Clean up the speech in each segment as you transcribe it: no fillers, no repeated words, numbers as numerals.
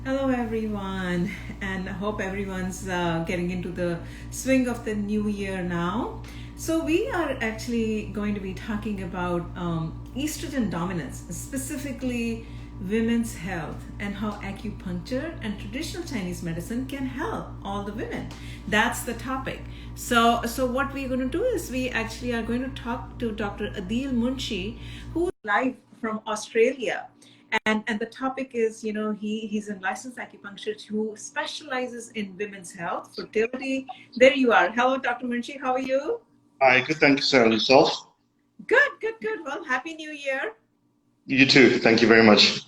Hello, everyone, and I hope everyone's getting into the swing of the new year now. So, we are actually going to be talking about estrogen dominance, specifically women's health, and how acupuncture and traditional Chinese medicine can help all the women. That's the topic. So what we're going to do is we actually are going to talk to Dr. Adil Munshi, who's live from Australia, and the topic is, he's a licensed acupuncturist who specializes in women's health, fertility. There you are. Hello, Dr. Munshi. How are you? Hi, good. Thank you, sir. Yourself? Good, good, good. Well, happy New Year. You too. Thank you very much.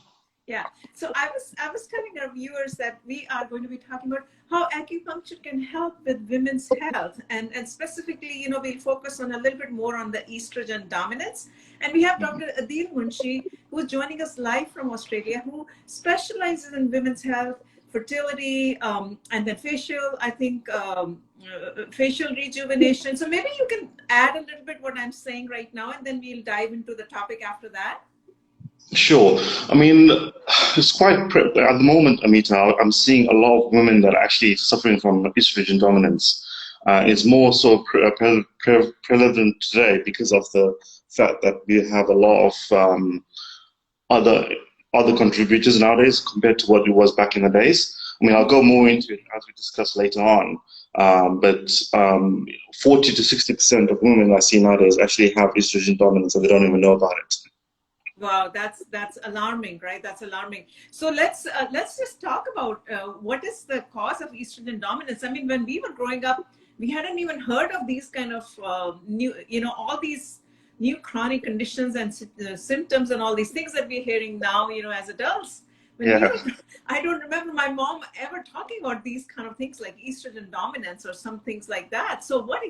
Yeah. So I was telling our viewers that we are going to be talking about how acupuncture can help with women's health, and specifically, we'll focus on a little bit more on the estrogen dominance. And we have Dr. Adil Munshi, who's joining us live from Australia, who specializes in women's health, fertility, and then facial, I think, facial rejuvenation. So maybe you can add a little bit what I'm saying right now, and then we'll dive into the topic after that. Sure. I mean, it's at the moment, Amita, I'm seeing a lot of women that are actually suffering from estrogen dominance. It's more so prevalent today because of the fact that we have a lot of other other contributors nowadays compared to what it was back in the days. I mean, I'll go more into it as we discuss later on. But 40 to 60% of women I see nowadays actually have estrogen dominance and they don't even know about it. Wow, that's alarming, right? That's alarming. So let's just talk about what is the cause of estrogen dominance. I mean, when we were growing up, we hadn't even heard of these kind of new, all these new chronic conditions and symptoms and all these things that we're hearing now, as adults. When we Yeah. were, I don't remember my mom ever talking about these kind of things like estrogen dominance or some things like that. So what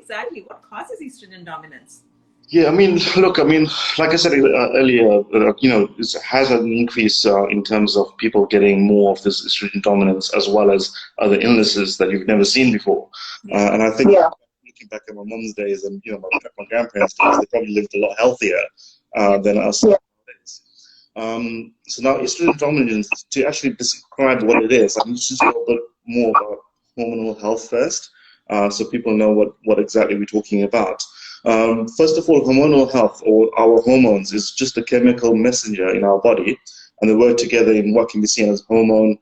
causes estrogen dominance? Yeah, I mean, look, I mean, like I said earlier, it has an increase in terms of people getting more of this estrogen dominance as well as other illnesses that you've never seen before. Yeah. And I think looking back at my mom's days and, my grandparents' days, they probably lived a lot healthier than us nowadays. So now estrogen dominance, to actually describe what it is, I need to just go a bit more about hormonal health first, so people know what exactly we're talking about. First of all, hormonal health, or our hormones, is just a chemical messenger in our body, and they work together in what can be seen as hormone,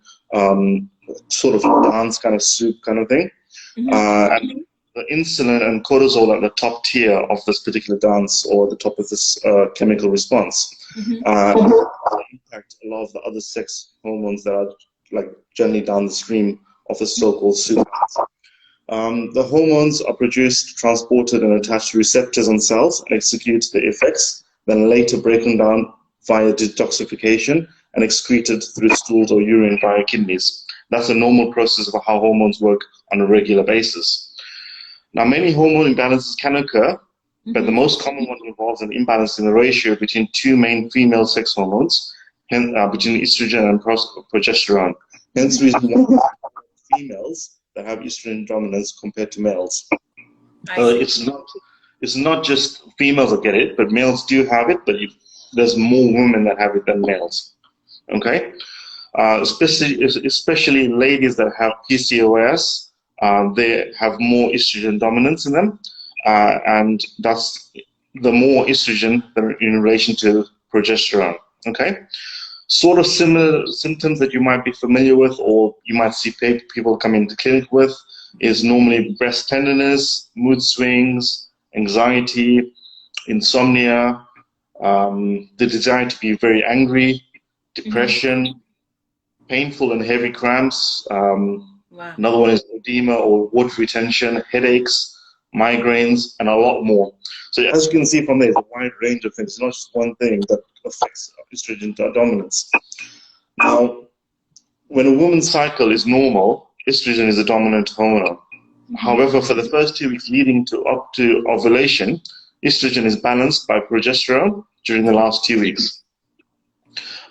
sort of dance kind of soup kind of thing. And the insulin and cortisol at the top tier of this particular dance, or the top of this chemical response, impact a lot of the other sex hormones that are like generally down the stream of the so-called soup. The hormones are produced, transported, and attached to receptors on cells and execute the effects, then later broken down via detoxification and excreted through stools or urine via kidneys. That's a normal process of how hormones work on a regular basis. Now, many hormone imbalances can occur, but the most common one involves an imbalance in the ratio between two main female sex hormones, between estrogen and progesterone. Hence the reason why females that have estrogen dominance compared to males. It's not just females that get it, but males do have it, but there's more women that have it than males. Okay, especially ladies that have PCOS, they have more estrogen dominance in them, and that's the more estrogen in relation to progesterone. Okay. Sort of similar symptoms that you might be familiar with, or you might see people come into clinic with, is normally breast tenderness, mood swings, anxiety, insomnia, the desire to be very angry, depression, painful and heavy cramps. Another one is edema or water retention, headaches, migraines, and a lot more. So as you can see from there, it's a wide range of things. It's not just one thing that affects estrogen dominance. Now, when a woman's cycle is normal, estrogen is a dominant hormone. However, for the first 2 weeks leading up to ovulation, estrogen is balanced by progesterone during the last 2 weeks.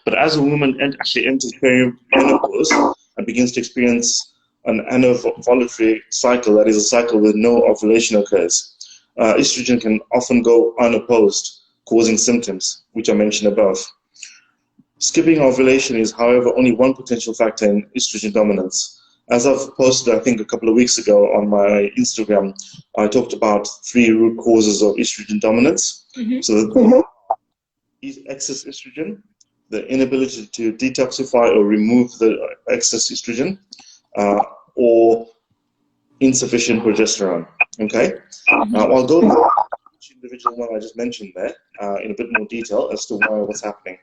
But as a woman actually enters perimenopause and begins to experience an anovulatory cycle, that is a cycle where no ovulation occurs, estrogen can often go unopposed, causing symptoms, which I mentioned above. Skipping ovulation is, however, only one potential factor in estrogen dominance. As I've posted, I think, a couple of weeks ago on my Instagram, I talked about 3 root causes of estrogen dominance. So the excess estrogen, the inability to detoxify or remove the excess estrogen, or insufficient progesterone. Okay? I'll go to each individual one I just mentioned there in a bit more detail as to what's happening.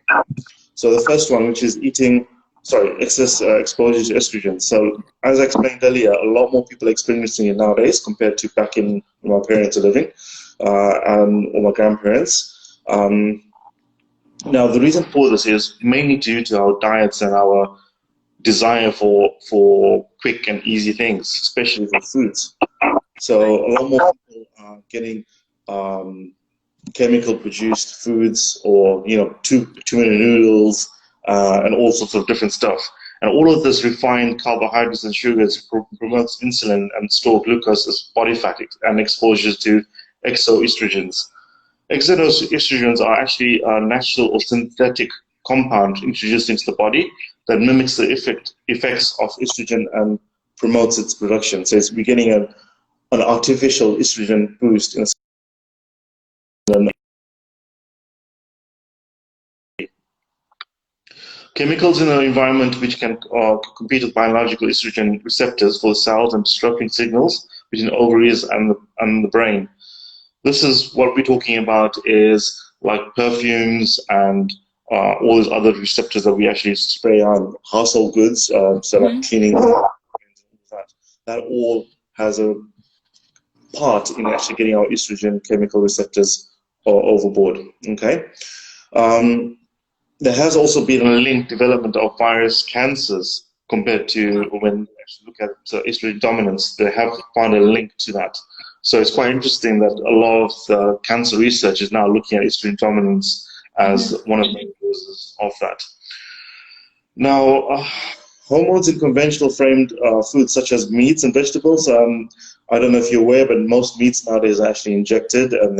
So the first one, which is excess exposure to estrogen. So as I explained earlier, a lot more people are experiencing it nowadays compared to back in when my parents are living or my grandparents. Now, the reason for this is mainly due to our diets and our desire for quick and easy things, especially for foods. So a lot more people are getting chemical-produced foods, or too many noodles and all sorts of different stuff. And all of this refined carbohydrates and sugars promotes insulin and store glucose as body fat and exposures to exoestrogens. Exoestrogens are actually a natural or synthetic compound introduced into the body that mimics the effects of estrogen and promotes its production. So we're getting an artificial estrogen boost in a chemicals in the environment which can compete with biological estrogen receptors for the cells and disrupting signals between the ovaries and the brain. This is what we're talking about, is like perfumes and all those other receptors that we actually spray on household goods, so like cleaning, that all has a part in actually getting our estrogen chemical receptors overboard. Okay. There has also been a linked development of various cancers compared to when we actually look at estrogen dominance. They have found a link to that. So it's quite interesting that a lot of the cancer research is now looking at estrogen dominance as one of the main causes of that. Now, hormones in conventional framed foods such as meats and vegetables. I don't know if you're aware, but most meats nowadays are actually injected, and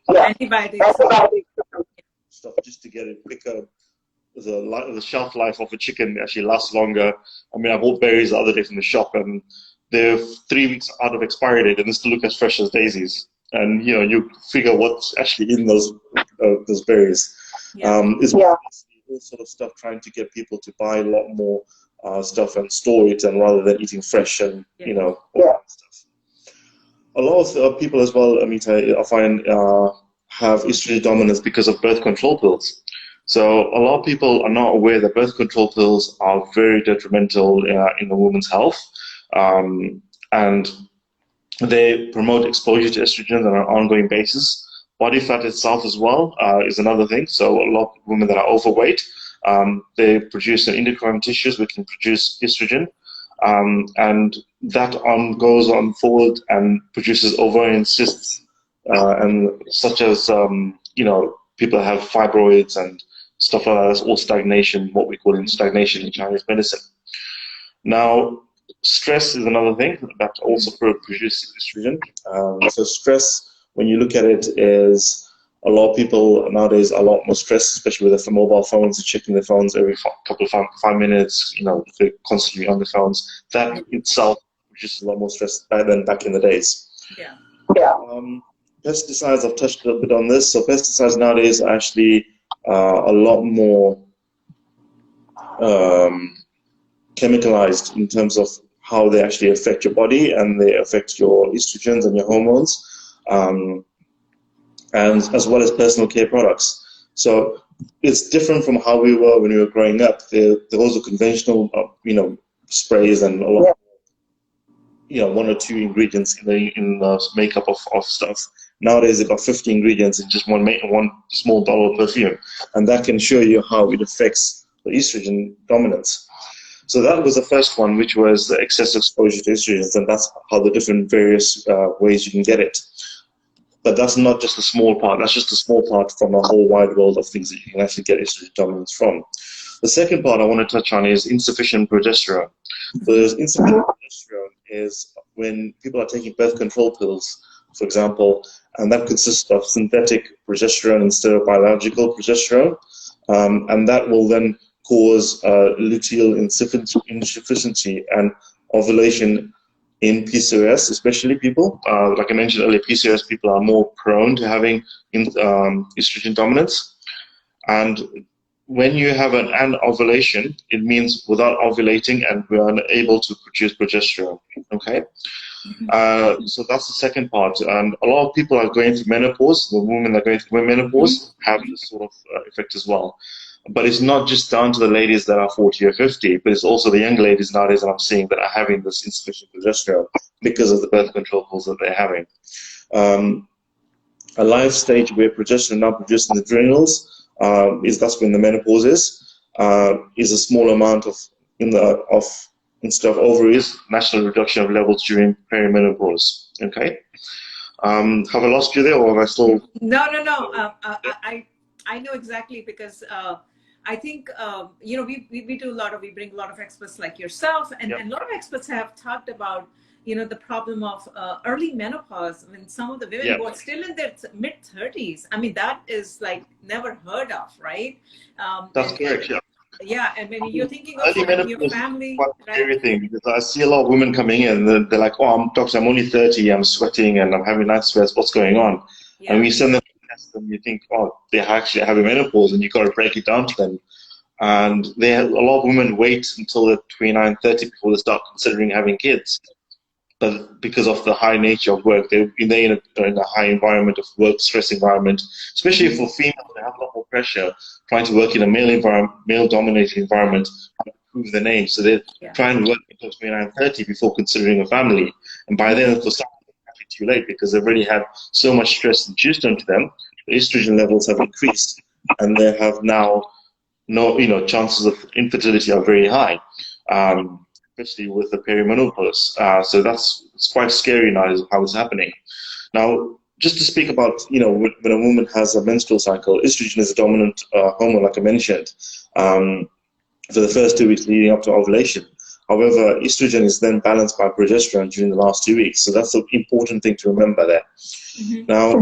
antibiotics stuff just to get it quicker. The shelf life of a chicken actually lasts longer. I mean, I bought berries the other day from the shop, and they're 3 weeks out of expiry date, and they still look as fresh as daisies. And you figure what's actually in those berries. It's all sort of stuff trying to get people to buy a lot more stuff and store it, and rather than eating fresh and all that stuff. A lot of people as well, Amita, I find have estrogen dominance because of birth control pills. So a lot of people are not aware that birth control pills are very detrimental in a woman's health, and they promote exposure to estrogen on an ongoing basis. Body fat itself as well is another thing. So a lot of women that are overweight, they produce an endocrine tissues which can produce estrogen, and that goes on forward and produces ovarian cysts, and such as people have fibroids and stuff like that. That's all stagnation, what we call stagnation in Chinese medicine. Now, stress is another thing that also produces estrogen. So stress, when you look at it, is a lot of people nowadays are a lot more stressed, especially with their mobile phones, and checking their phones every couple of 5 minutes. They're constantly on the phones. That itself produces a lot more stress than back in the days. Pesticides, I've touched a little bit on this. So pesticides nowadays are actually a lot more chemicalized in terms of how they actually affect your body, and they affect your estrogens and your hormones, and as well as personal care products. So it's different from how we were when we were growing up. There was a conventional, sprays and a lot, 1 or 2 ingredients in the makeup of stuff. Nowadays, they've got 50 ingredients in just one small bottle of perfume, and that can show you how it affects the estrogen dominance. So that was the first one, which was the excess exposure to estrogens, and that's how the different various ways you can get it. But that's not just a small part. That's just a small part from a whole wide world of things that you can actually get estrogen dominance from. The second part I want to touch on is insufficient progesterone. So insufficient progesterone is when people are taking birth control pills, for example, and that consists of synthetic progesterone instead of biological progesterone. and that will then cause luteal insufficiency and ovulation in PCOS, especially people. Like I mentioned earlier, PCOS people are more prone to having estrogen dominance. And when you have an ovulation, it means without ovulating and we are unable to produce progesterone. Okay? So that's the second part. And a lot of people are going through menopause. The women that are going through menopause have this sort of effect as well. But it's not just down to the ladies that are 40 or 50, but it's also the young ladies nowadays that I'm seeing that are having this insufficient progesterone because of the birth control pills that they're having. A life stage where progesterone now produced in the adrenals that's when the menopause is a small amount of instead of ovaries, natural reduction of levels during perimenopause. Okay. Have I lost you there, or have I still? No. I know exactly, because I think we do we bring a lot of experts like yourself, and a lot of experts have talked about the problem of early menopause when some of the women who are still in their mid-30s. I mean, that is like never heard of, right? That's correct. Yeah. Yeah, and when you're thinking of your family, right? Everything, because I see a lot of women coming in and they're like, "Oh, doctor, I'm only 30, I'm sweating and I'm having night sweats. What's going on?" And we send them to test them. You think, "Oh, they actually have a menopause," and you got to break it down to them. And a lot of women wait until they're 29, 30 before they start considering having kids. But because of the high nature of work, they're in a high environment of work, stress environment, especially for females, they have a lot more pressure trying to work in a male-dominated environment to prove their name. So they try and work until 29, 30 before considering a family. And by then, for some, it's actually too late because they've already had so much stress induced onto them. The estrogen levels have increased, and they have now chances of infertility are very high. Especially with the perimenopause. So it's quite scary now how it's happening. Now, just to speak about, when a woman has a menstrual cycle, estrogen is a dominant hormone, like I mentioned, for the first 2 weeks leading up to ovulation. However, estrogen is then balanced by progesterone during the last 2 weeks. So that's an important thing to remember there. Now,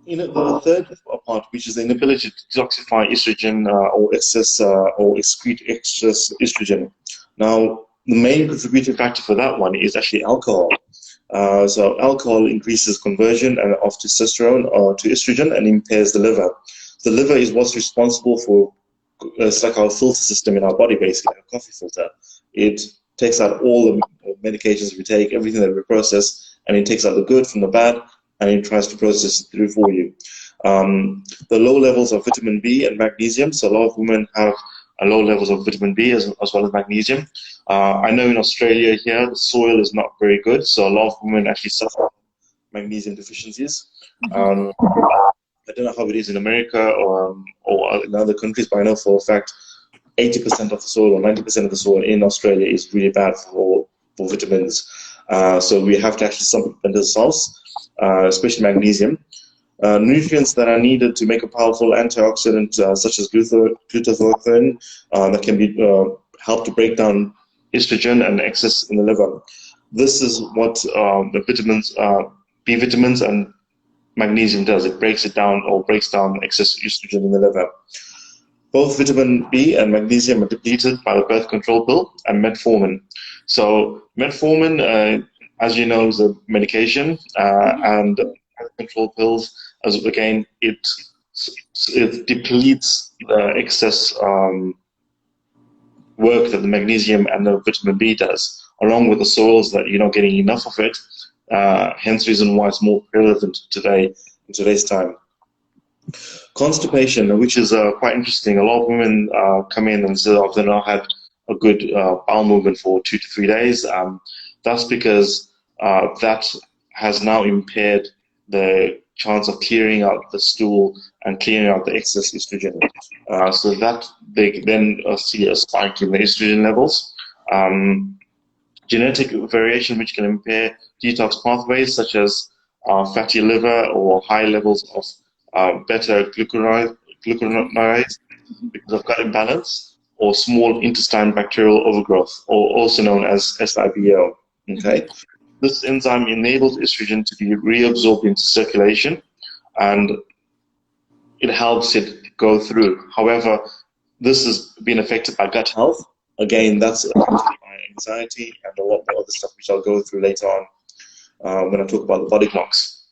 the third part, which is the inability to detoxify estrogen or excrete excess estrogen. Now, the main contributing factor for that one is actually alcohol. So alcohol increases conversion of testosterone to estrogen and impairs the liver. The liver is what's responsible for, it's like our filter system in our body, basically, a coffee filter. It takes out all the medications we take, everything that we process, and it takes out the good from the bad, and it tries to process it through for you. The low levels of vitamin B and magnesium, so a lot of women have low levels of vitamin B as well as magnesium. I know in Australia here, the soil is not very good, so a lot of women actually suffer magnesium deficiencies. I don't know how it is in America or in other countries, but I know for a fact 80% of the soil or 90% of the soil in Australia is really bad for vitamins. So we have to actually supplement ourselves, especially magnesium. Nutrients that are needed to make a powerful antioxidant, such as glutathione, that can be help to break down estrogen and excess in the liver. This is what the vitamins, B vitamins and magnesium does. It breaks down excess estrogen in the liver. Both vitamin B and magnesium are depleted by the birth control pill and metformin. So metformin, as you know, is a medication, and birth control pills, it depletes the excess work that the magnesium and the vitamin B does, along with the soils that you're not getting enough of it. Hence the reason why it's more relevant today in today's time. Constipation, which is quite interesting. A lot of women come in and say, "Oh, they've not had a good bowel movement for 2 to 3 days." That's because that has now impaired the chance of clearing out the stool and clearing out the excess estrogen. So that they then see a spike in the estrogen levels. Genetic variation which can impair detox pathways such as fatty liver or high levels of beta-glucuronidase because of gut imbalance, or small intestine bacterial overgrowth, or also known as SIBO. Okay, this enzyme enables estrogen to be reabsorbed into circulation, and it helps it go through. However, this has been affected by gut health. Again, that's affected by anxiety and a lot more other stuff, which I'll go through later on when I talk about the body clocks.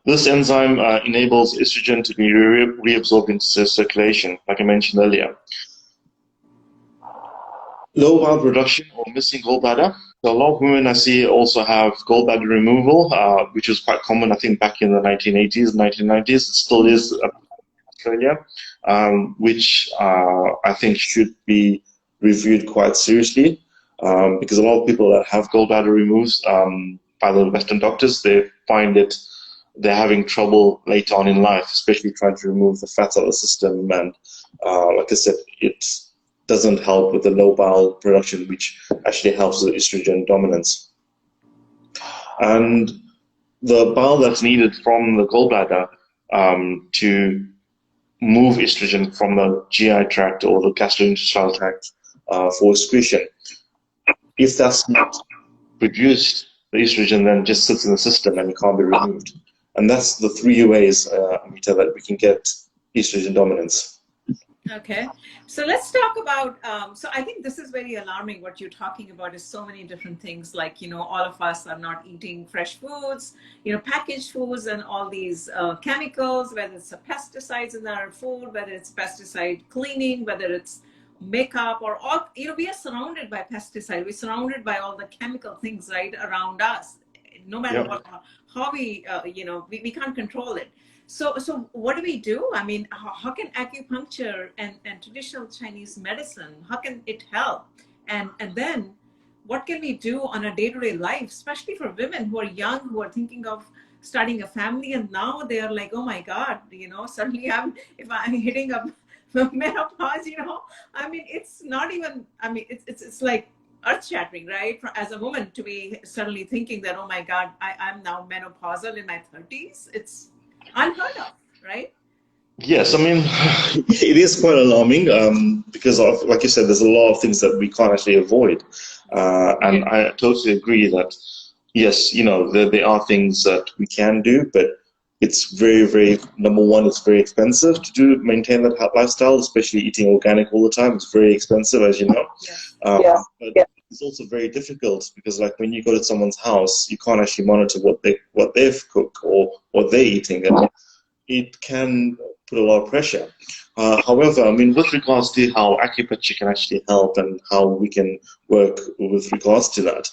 This enzyme enables estrogen to be reabsorbed into circulation, like I mentioned earlier. Low bowel production or missing gallbladder. So a lot of women I see also have gallbladder removal, which was quite common, I think, back in the 1980s, 1990s. It still is in Australia, which I think should be reviewed quite seriously, because a lot of people that have gallbladder removed by the Western doctors, they find they're having trouble later on in life, especially trying to remove the fat out of the system. And like I said, it doesn't help with the low bowel production, which actually helps with estrogen dominance. And the bowel that's needed from the gallbladder to move estrogen from the GI tract or the gastrointestinal tract for excretion, if that's not produced, the estrogen then just sits in the system and it can't be removed. And that's the three ways, Amita, that we can get estrogen dominance. Okay, so let's talk about, so I think this is very alarming. What you're talking about is so many different things, like, you know, all of us are not eating fresh foods, you know, packaged foods and all these chemicals, whether it's pesticides in our food, whether it's pesticide cleaning, whether it's makeup or all, you know, we are surrounded by pesticide. We're surrounded by all the chemical things right around us, no matter what, how we, you know, we can't control it. So what do we do? I mean, how can acupuncture and traditional Chinese medicine, how can it help? And then what can we do on a day-to-day life, especially for women who are young, who are thinking of starting a family, and now they are like, oh my God, you know, suddenly if I'm hitting a menopause, you know, I mean, it's not even, I mean, it's like earth-shattering, right? As a woman to be suddenly thinking that, oh my God, I'm now menopausal in my 30s. It's unheard of, right? Yes, I mean, it is quite alarming because, like you said, there's a lot of things that we can't actually avoid. And I totally agree that, yes, you know, there are things that we can do, but it's very, very, number one, it's very expensive to maintain that lifestyle, especially eating organic all the time. It's very expensive, as you know. But it's also very difficult because, like, when you go to someone's house, you can't actually monitor what they've cooked or what they're eating, and it can put a lot of pressure. However, I mean, with regards to how acupuncture can actually help and how we can work with regards to that,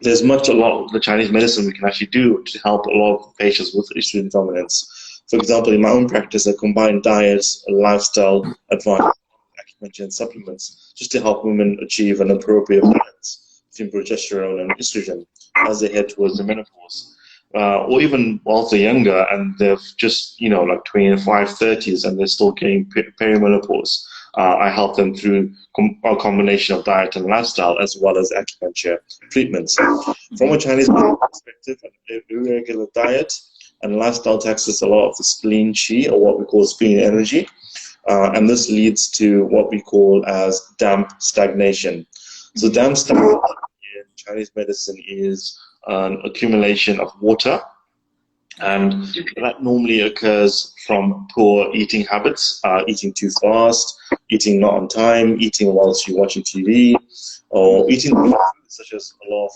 there's a lot of the Chinese medicine we can actually do to help a lot of patients with estrogen dominance. For example, in my own practice, I combine diet, lifestyle advice, acupuncture, and supplements just to help women achieve an appropriate balance between progesterone and estrogen as they head towards the menopause. Or even whilst they're younger and they've just, you know, like 25, 30s and they're still getting perimenopause. I help them through a combination of diet and lifestyle as well as acupuncture treatments. From a Chinese perspective, an irregular diet and lifestyle taxes a lot of the spleen qi, or what we call spleen energy. And this leads to what we call as damp stagnation. So damp stagnation in Chinese medicine is an accumulation of water, and that normally occurs from poor eating habits, eating too fast, eating not on time, eating whilst you're watching TV, or eating foods such as a lot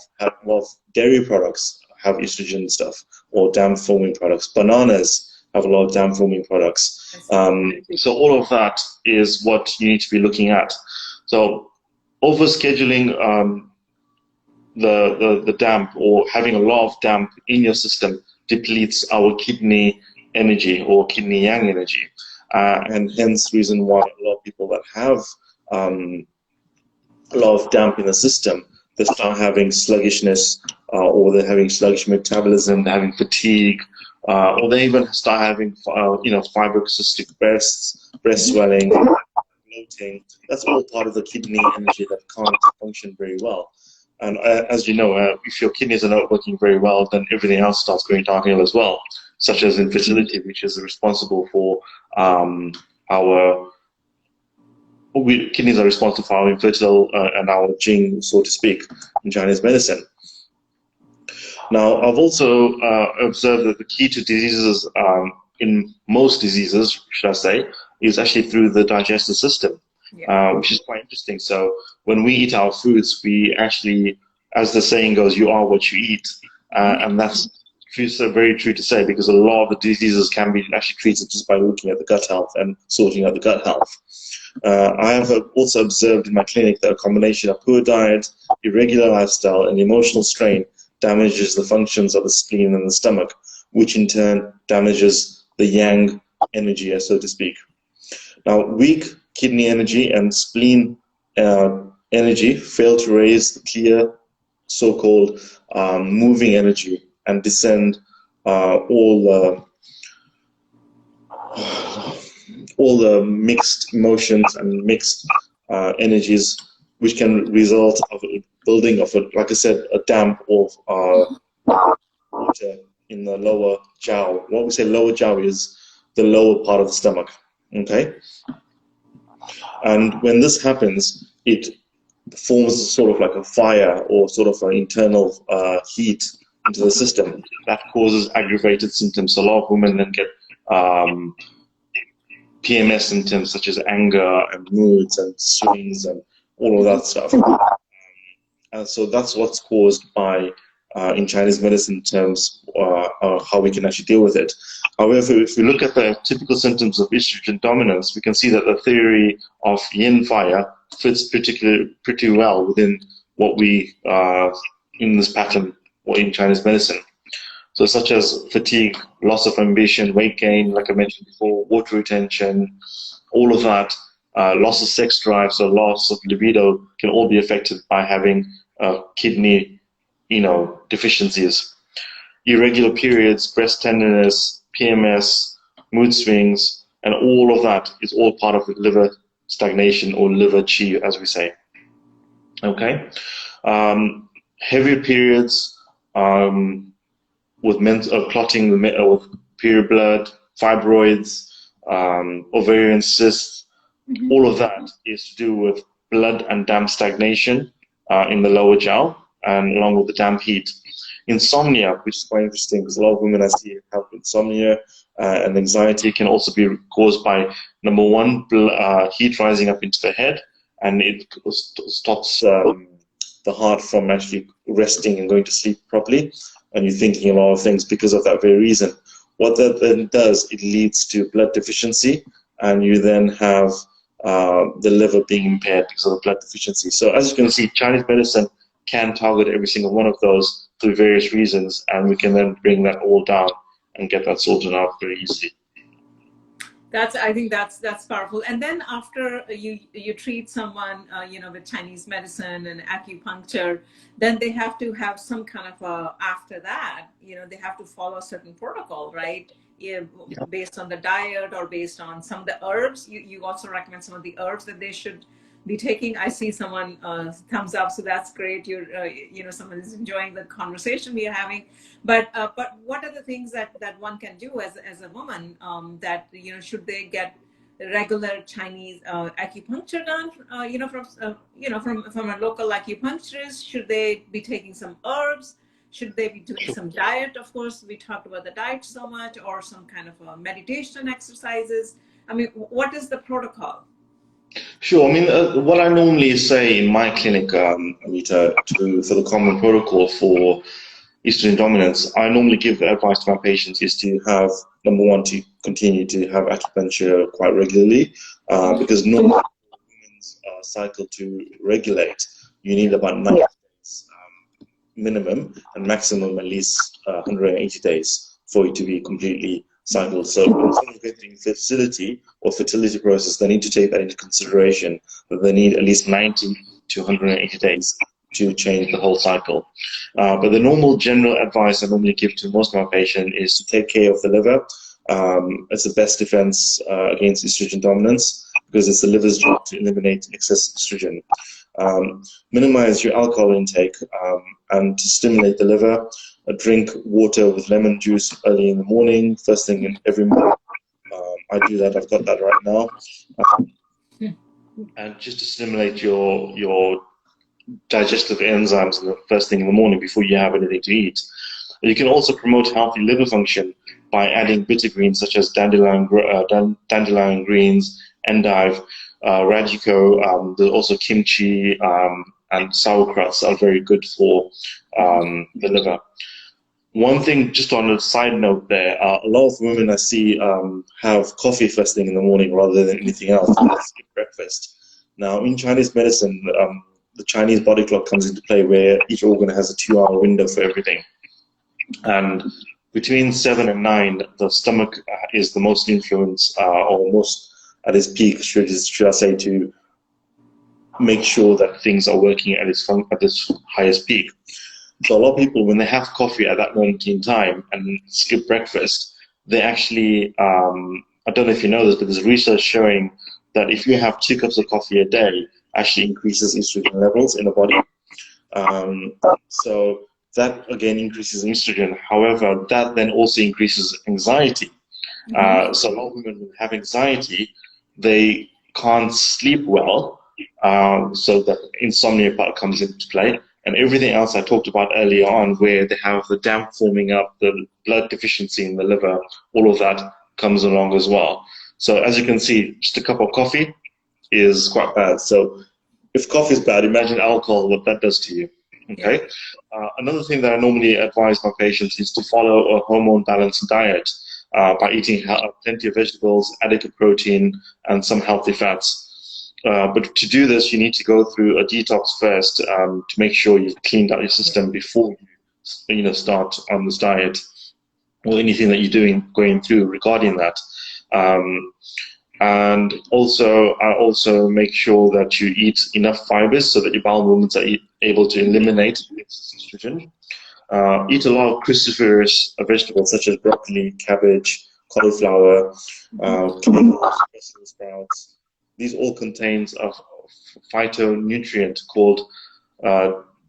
of dairy products have estrogen stuff, or damp forming products. Bananas have a lot of damp forming products. So all of that is what you need to be looking at. So overscheduling the damp, or having a lot of damp in your system, depletes our kidney energy or kidney yang energy, and hence reason why a lot of people that have a lot of damp in the system, they start having sluggishness, or they're having sluggish metabolism, they're having fatigue, or they even start having fibrocystic breasts, breast swelling, bloating. That's all part of the kidney energy that can't function very well. And as you know, if your kidneys are not working very well, then everything else starts going downhill as well, such as infertility, which is responsible for kidneys are responsible for our infertile and our Jing, so to speak, in Chinese medicine. Now, I've also observed that the key to diseases in most diseases, should I say, is actually through the digestive system, which is quite interesting. So when we eat our foods, we actually, as the saying goes, you are what you eat. And that's true, so very true to say, because a lot of the diseases can be actually treated just by looking at the gut health and sorting out the gut health. I have also observed in my clinic that a combination of poor diet, irregular lifestyle, and emotional strain damages the functions of the spleen and the stomach, which in turn damages the yang energy, so to speak. Now, weak kidney energy and spleen energy fail to raise the clear, so-called moving energy and descend all the mixed emotions and mixed energies, which can result of a building of, like I said, a dam of water in the lower jiao. What we say lower jiao is the lower part of the stomach, okay? And when this happens, it forms sort of like a fire or sort of an internal heat into the system that causes aggravated symptoms. So a lot of women then get PMS symptoms such as anger and moods and swings and all of that stuff. And so that's what's caused by, in Chinese medicine terms, how we can actually deal with it. However, if we look at the typical symptoms of estrogen dominance, we can see that the theory of yin fire fits pretty well within what we, in this pattern or in Chinese medicine. So such as fatigue, loss of ambition, weight gain, like I mentioned before, water retention, all of that, loss of sex drive, so loss of libido can all be affected by having kidney, deficiencies. Irregular periods, breast tenderness, PMS, mood swings, and all of that is all part of liver stagnation or liver qi, as we say. Okay, heavier periods with clotting with period blood, fibroids, ovarian cysts, all of that is to do with blood and damp stagnation in the lower jiao, and along with the damp heat. Insomnia, which is quite interesting because a lot of women I see have insomnia, and anxiety can also be caused by, number one, heat rising up into the head, and it stops the heart from actually resting and going to sleep properly, and you're thinking a lot of things because of that very reason. What that then does, it leads to blood deficiency, and you then have the liver being impaired because of the blood deficiency. So as you can see, Chinese medicine can target every single one of those through various reasons, and we can then bring that all down and get that sorted out very easily. I think that's powerful. And then after you treat someone, with Chinese medicine and acupuncture, then they have to have some kind of after that, they have to follow a certain protocol, right? Based on the diet or based on some of the herbs. You also recommend some of the herbs that they should be taking. I see someone thumbs up, so that's great. Someone is enjoying the conversation we are having. But what are the things that one can do as a woman that should they get regular Chinese acupuncture done? From a local acupuncturist? Should they be taking some herbs? Should they be doing some diet? Of course, we talked about the diet so much, or some kind of meditation exercises. I mean, what is the protocol? Sure. I mean, what I normally say in my clinic, Anita, for the common protocol for estrogen dominance, I normally give the advice to my patients is to have, number one, to continue to have acupuncture quite regularly, because normally women's cycle to regulate, you need about 90 days minimum, and maximum at least 180 days for it to be completely cycled. So when someone's going through fertility or fertility process, they need to take that into consideration, that they need at least 90 to 180 days to change the whole cycle. But the normal general advice I normally give to most of my patients is to take care of the liver. It's the best defense against estrogen dominance, because it's the liver's job to eliminate excess estrogen. Minimize your alcohol intake, and to stimulate the liver, drink water with lemon juice early in the morning, first thing in every morning. I do that, I've got that right now. And just to stimulate your digestive enzymes the first thing in the morning before you have anything to eat. You can also promote healthy liver function by adding bitter greens such as dandelion greens, endive, radicchio. There's also kimchi and sauerkrauts are very good for the liver. One thing, just on a side note there, a lot of women I see have coffee first thing in the morning rather than anything else, and they skip breakfast. Now, in Chinese medicine, the Chinese body clock comes into play where each organ has a 2-hour window for everything. And between 7 and 9, the stomach is the most influence, or most at its peak, should I say, to make sure that things are working at its highest peak. So a lot of people, when they have coffee at that moment in time and skip breakfast, they actually, I don't know if you know this, but there's research showing that if you have 2 cups of coffee a day, actually increases estrogen levels in the body. So that again increases estrogen. However, that then also increases anxiety. So a lot of women who have anxiety, they can't sleep well, so that insomnia part comes into play. And everything else I talked about earlier on, where they have the damp forming up, the blood deficiency in the liver, all of that comes along as well. So as you can see, just a cup of coffee is quite bad. So if coffee is bad, imagine alcohol, what that does to you. Okay. Another thing that I normally advise my patients is to follow a hormone balanced diet by eating plenty of vegetables, adequate protein, and some healthy fats. But to do this, you need to go through a detox first to make sure you've cleaned out your system before you start on this diet or anything that you're going through regarding that. And also, I also make sure that you eat enough fibers so that your bowel movements are able to eliminate excess estrogen. Eat a lot of cruciferous vegetables such as broccoli, cabbage, cauliflower, sprouts. These all contain a phytonutrient called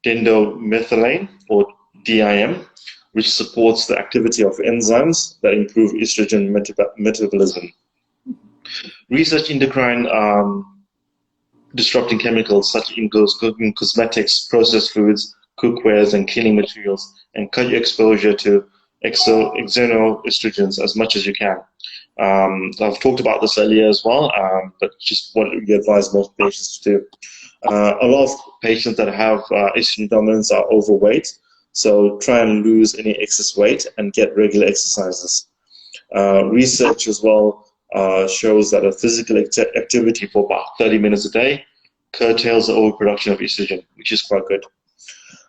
dendomethylane, or DIM, which supports the activity of enzymes that improve estrogen metabolism. Research endocrine disrupting chemicals such as cosmetics, processed foods, cookwares, and cleaning materials, and cut your exposure to external estrogens as much as you can. I've talked about this earlier as well, but just what we advise most patients to do. A lot of patients that have estrogen dominance are overweight, so try and lose any excess weight and get regular exercises. Research as well shows that a physical activity for about 30 minutes a day curtails the overproduction of estrogen, which is quite good.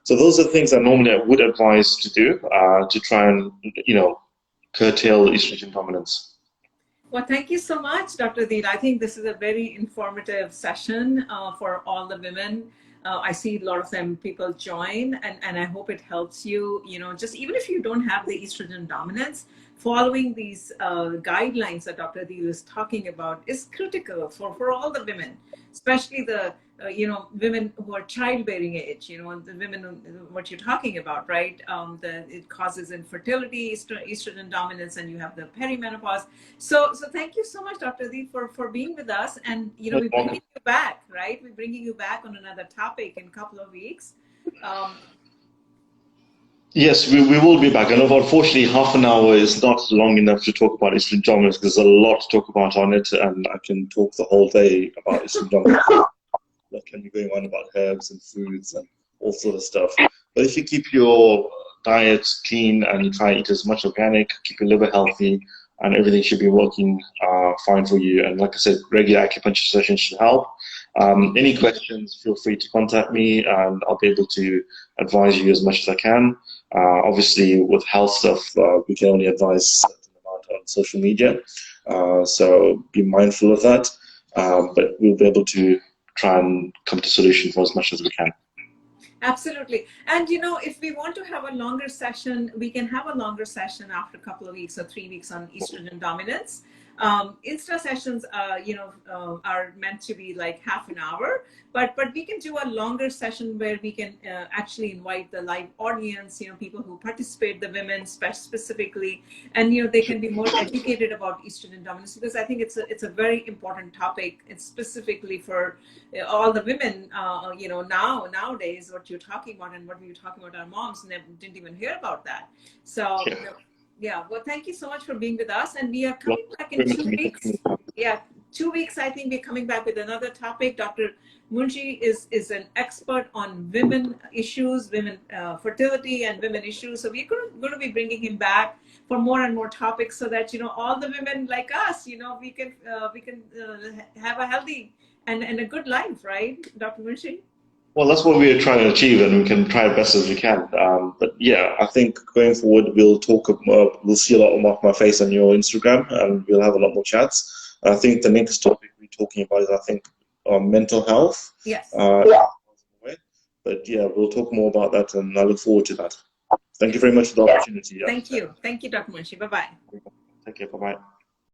So those are things that normally I would advise to do to try and curtail estrogen dominance. Well, thank you so much, Dr. Deel. I think this is a very informative session for all the women. I see a lot of people join, and I hope it helps you, just even if you don't have the estrogen dominance, following these guidelines that Dr. Deel is talking about is critical for all the women, especially the women who are childbearing age, the women, what you're talking about, right? It causes infertility, estrogen dominance, and you have the perimenopause. So thank you so much, Dr. Deel, for being with us. And, we're bringing you back, right? We're bringing you back on another topic in a couple of weeks. Yes, we will be back. And unfortunately, half an hour is not long enough to talk about estrogen dominance because there's a lot to talk about on it. And I can talk the whole day about estrogen dominance. What can be going on about herbs and foods and all sort of stuff. But if you keep your diet clean and you try to eat as much organic, keep your liver healthy, and everything should be working fine for you. And like I said, regular acupuncture sessions should help. Any questions, feel free to contact me and I'll be able to advise you as much as I can. Obviously, with health stuff, we can only advise a certain amount on social media. So be mindful of that. But we'll be able to try and come to solutions for as much as we can. Absolutely. And if we want to have a longer session, we can have a longer session after a couple of weeks or 3 weeks on estrogen dominance. Insta sessions, are meant to be like half an hour, but we can do a longer session where we can actually invite the live audience, people who participate, the women specifically, and they can be more educated about estrogen dominance, because I think it's a very important topic. It's specifically for all the women. Nowadays, what you're talking about and what we were talking about, our moms didn't even hear about that. So. Yeah, well, thank you so much for being with us. And we are coming back in 2 weeks. Yeah, 2 weeks, I think we're coming back with another topic. Dr. Munshi is an expert on women issues, women fertility and women issues. So we're going to be bringing him back for more and more topics, so that, all the women like us, we can have a healthy and a good life, right, Dr. Munshi? Well, that's what we're trying to achieve, and we can try as best as we can. But yeah, I think going forward, we'll see a lot of my face on your Instagram, and we'll have a lot more chats. I think the next topic we're talking about is, mental health. Yes. But yeah, we'll talk more about that, and I look forward to that. Thank you very much for the opportunity. Thank you. Thank you, Dr. Munshi. Bye-bye. Take care. Bye-bye.